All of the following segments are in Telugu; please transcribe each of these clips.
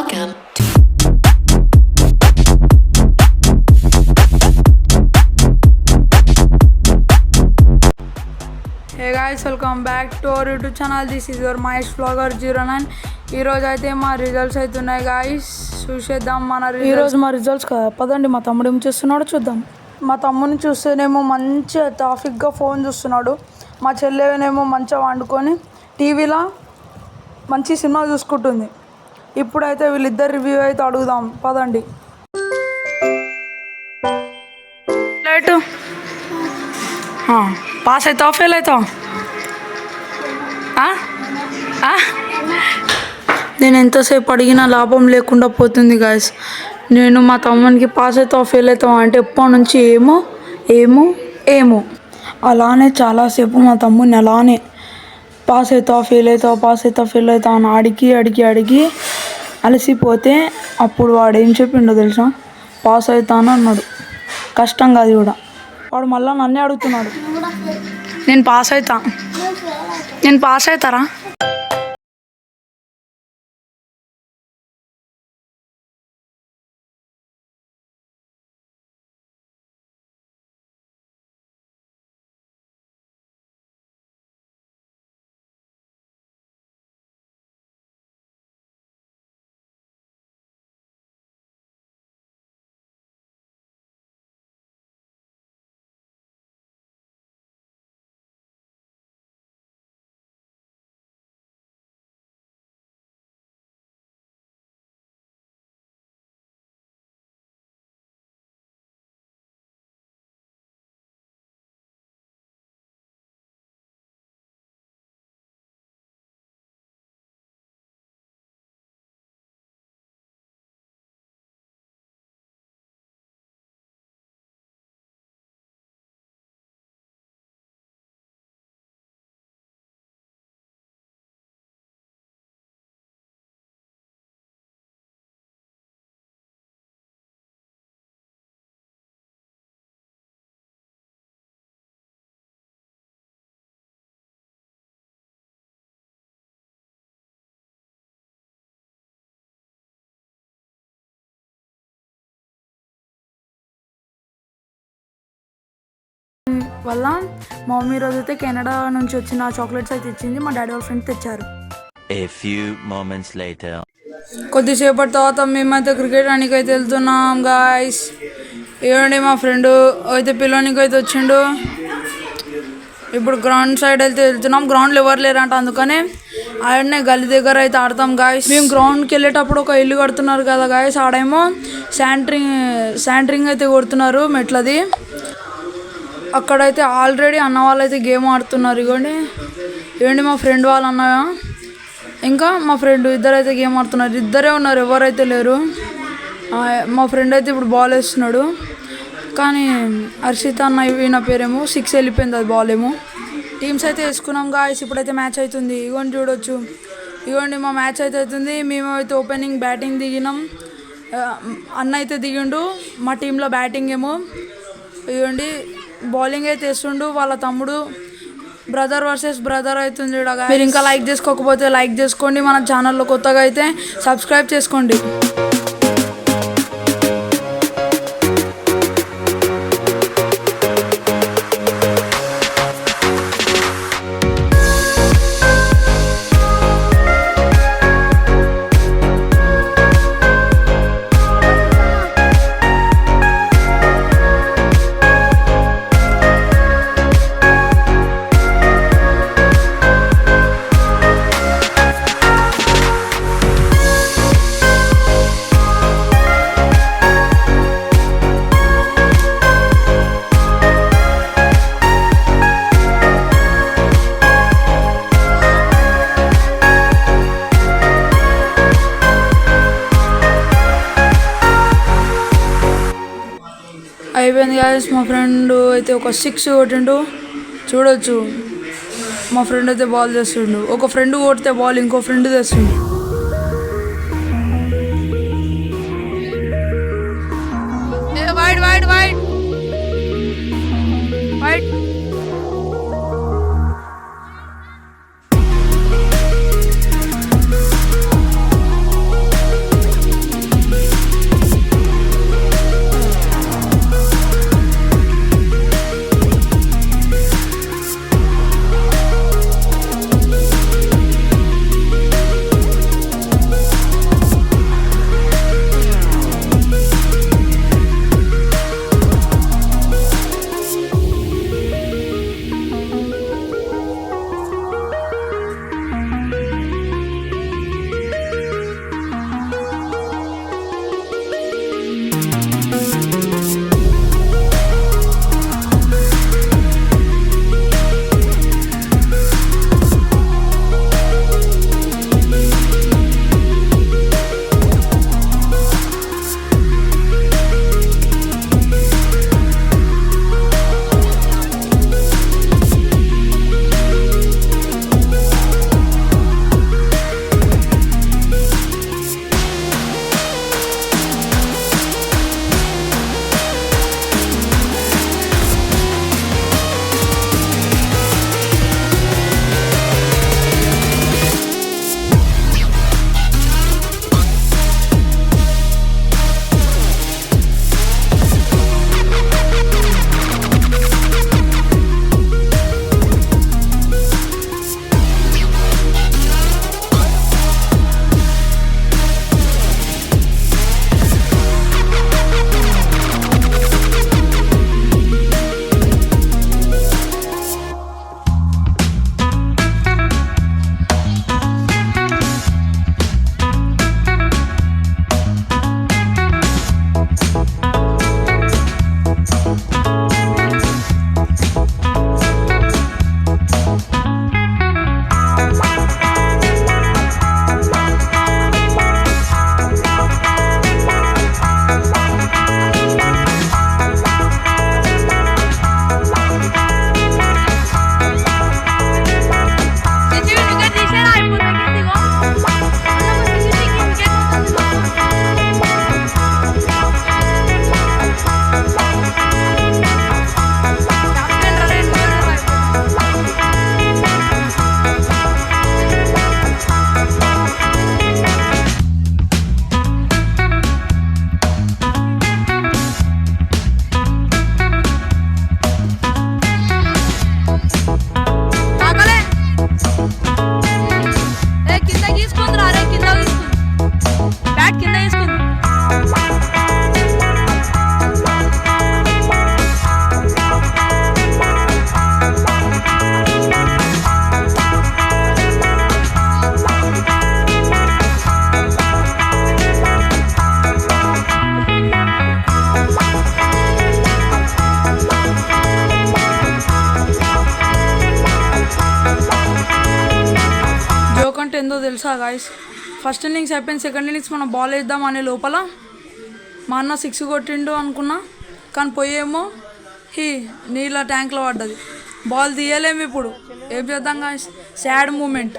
Welcome to Hey guys, welcome back to our YouTube channel. This is your Mahesh Vlogger 09. ఈ రోజు అయితే మా రిజల్ట్స్ అవుతున్నాయి గాయస్. చూసేద్దాం ఈరోజు మా రిజల్ట్స్ కదా. పదండి మా తమ్ముడు ఏం చేస్తున్నాడో చూద్దాం. మా తమ్ముడిని చూస్తేనేమో మంచిగా ట్రాఫిక్గా ఫోన్ చూస్తున్నాడు. మా చెల్లెనేమో మంచిగా వండుకొని టీవీలో మంచి సినిమా చూసుకుంటుంది. ఇప్పుడైతే వీళ్ళిద్దరు రివ్యూ అయితే అడుగుదాం పదండి. లైట్ పాస్ అవుతావా ఫెయిల్ అవుతావా? నేను ఎంతసేపు అడిగినా లాభం లేకుండా పోతుంది గాయస్. నేను మా తమ్మునికి పాస్ అవుతావా ఫెయిల్ అవుతావా అంటే ఎప్పటి నుంచి ఏమో ఏమో ఏమో అలానే చాలాసేపు మా తమ్ముని అలానే పాస్ అవుతావా ఫెయిల్ అవుతావా పాస్ అవుతావా ఫెయిల్ అవుతావా అని అడిగి అడిగి అడిగి అలసిపోతే అప్పుడు వాడు ఏం చెప్పిండో తెలుసా, పాస్ అవుతాను అన్నాడు. కష్టం కాదు కూడా. వాడు మళ్ళీ నన్నే అడుగుతున్నాడు, నేను పాస్ అవుతారా? వల్ల మా మమ్మీ రోజు అయితే కెనడా నుంచి వచ్చిన చాక్లెట్స్ అయితే ఇచ్చింది. మా డాడీ వాళ్ళ ఫ్రెండ్స్ తెచ్చారు. కొద్దిసేపటి తర్వాత మేమైతే క్రికెట్ ఆడడానికి అయితే వెళ్తున్నాం గాయస్. ఏమండి మా ఫ్రెండ్ అయితే పిల్లోనికి అయితే వచ్చిండు. ఇప్పుడు గ్రౌండ్ సైడ్ అయితే వెళ్తున్నాం. గ్రౌండ్లో ఎవరు లేరంట, అందుకనే ఆడనే గల్లీ దగ్గర అయితే ఆడతాం గాయస్. మేము గ్రౌండ్కి వెళ్ళేటప్పుడు ఒక ఇల్లు కడుతున్నారు కదా గాయస్, ఆడేమో శాంట్రింగ్ అయితే కొడుతున్నారు మెట్లది. అక్కడైతే ఆల్రెడీ అన్న వాళ్ళు అయితే గేమ్ ఆడుతున్నారు. ఇవ్వండి మా ఫ్రెండ్ వాళ్ళు అన్న ఇంకా మా ఫ్రెండ్ ఇద్దరైతే గేమ్ ఆడుతున్నారు. ఇద్దరే ఉన్నారు, ఎవరైతే లేరు. మా ఫ్రెండ్ అయితే ఇప్పుడు బాల్ వేస్తున్నాడు, కానీ హర్షిత అన్న ఈయన పేరేమో 6 వెళ్ళిపోయింది, అది బాల్ ఏమో. టీమ్స్ అయితే వేసుకున్నాం గాయస్. ఇప్పుడైతే మ్యాచ్ అవుతుంది. చూడొచ్చు. మా మ్యాచ్ అయితే అవుతుంది. మేము అయితే ఓపెనింగ్ బ్యాటింగ్ దిగినాం. అన్న అయితే దిగిండు. మా టీంలో బ్యాటింగ్ ఏమో బౌలింగ్ అయితే వేస్తుండు వాళ్ళ తమ్ముడు. బ్రదర్ వర్సెస్ బ్రదర్ అవుతుంది. మీరు ఇంకా లైక్ చేసుకోకపోతే లైక్ చేసుకోండి. మన ఛానల్లో కొత్తగా అయితే సబ్స్క్రైబ్ చేసుకోండి. అయిపోయింది గాయస్. మా ఫ్రెండ్ అయితే ఒక 6 కొట్టిండు. చూడొచ్చు, మా ఫ్రెండ్ అయితే బాల్ చేస్తుండు. ఒక ఫ్రెండ్ కొడితే బాల్ ఇంకో ఫ్రెండ్ తెస్తుండు. వైడ్ వైడ్ వైడ్ వైడ్ తెలుసా గాయస్? ఫస్ట్ ఇన్నింగ్స్ అయిపోయింది, సెకండ్ ఇన్నింగ్స్ మనం బాల్ వేద్దాం అనే లోపల మా అన్న 6 కొట్టిండు అనుకున్నా, కానీ పోయేమో నీళ్ళ ట్యాంక్లో పడ్డది. బాల్ తీయలేము, ఇప్పుడు ఏం చేద్దాం గాయస్? Sad moment.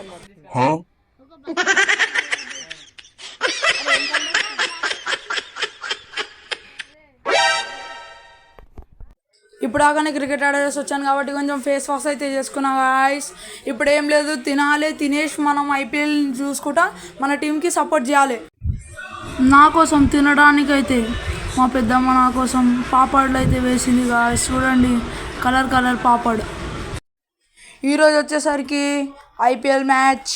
ఇప్పుడు ఆగానే క్రికెట్ ఆడేసి వచ్చాను కాబట్టి కొంచెం ఫేస్ వాష్ అయితే చేసుకున్నా గాయస్. ఇప్పుడు ఏం లేదు, తినాలి, తినేసి మనం ఐపీఎల్ చూసుకుంటా మన టీంకి సపోర్ట్ చేయాలి. నా కోసం తినడానికైతే మా పెద్దమ్మ నా కోసం పాపడ్లు అయితే వేసింది గాయస్. చూడండి, కలర్ కలర్ పాపడ్. ఈరోజు వచ్చేసరికి ఐపీఎల్ మ్యాచ్.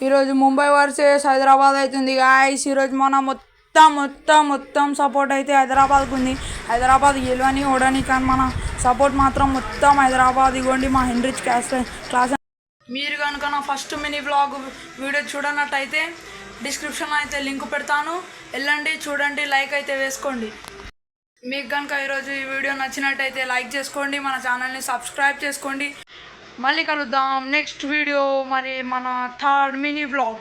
ఈరోజు ముంబై వర్సెస్ హైదరాబాద్ అవుతుంది గాయస్. ఈరోజు మన మొత్తం సపోర్ట్ అయితే హైదరాబాద్కు ఉంది. హైదరాబాద్ గెలవని ఓడని, కానీ మన సపోర్ట్ మాత్రం మొత్తం హైదరాబాద్. ఇవ్వండి మా హెన్రిచ్ క్లాస్. మీరు కనుక నా ఫస్ట్ మినీ వ్లాగ్ వీడియో చూడనట్టయితే డిస్క్రిప్షన్లో అయితే లింక్ పెడతాను, వెళ్ళండి చూడండి, లైక్ అయితే వేసుకోండి. మీకు కనుక ఈరోజు ఈ వీడియో నచ్చినట్టయితే లైక్ చేసుకోండి, మన ఛానల్ని సబ్స్క్రైబ్ చేసుకోండి. మళ్ళీ కలుద్దాం నెక్స్ట్ వీడియో, మరి మన థర్డ్ మినీ వ్లాగ్.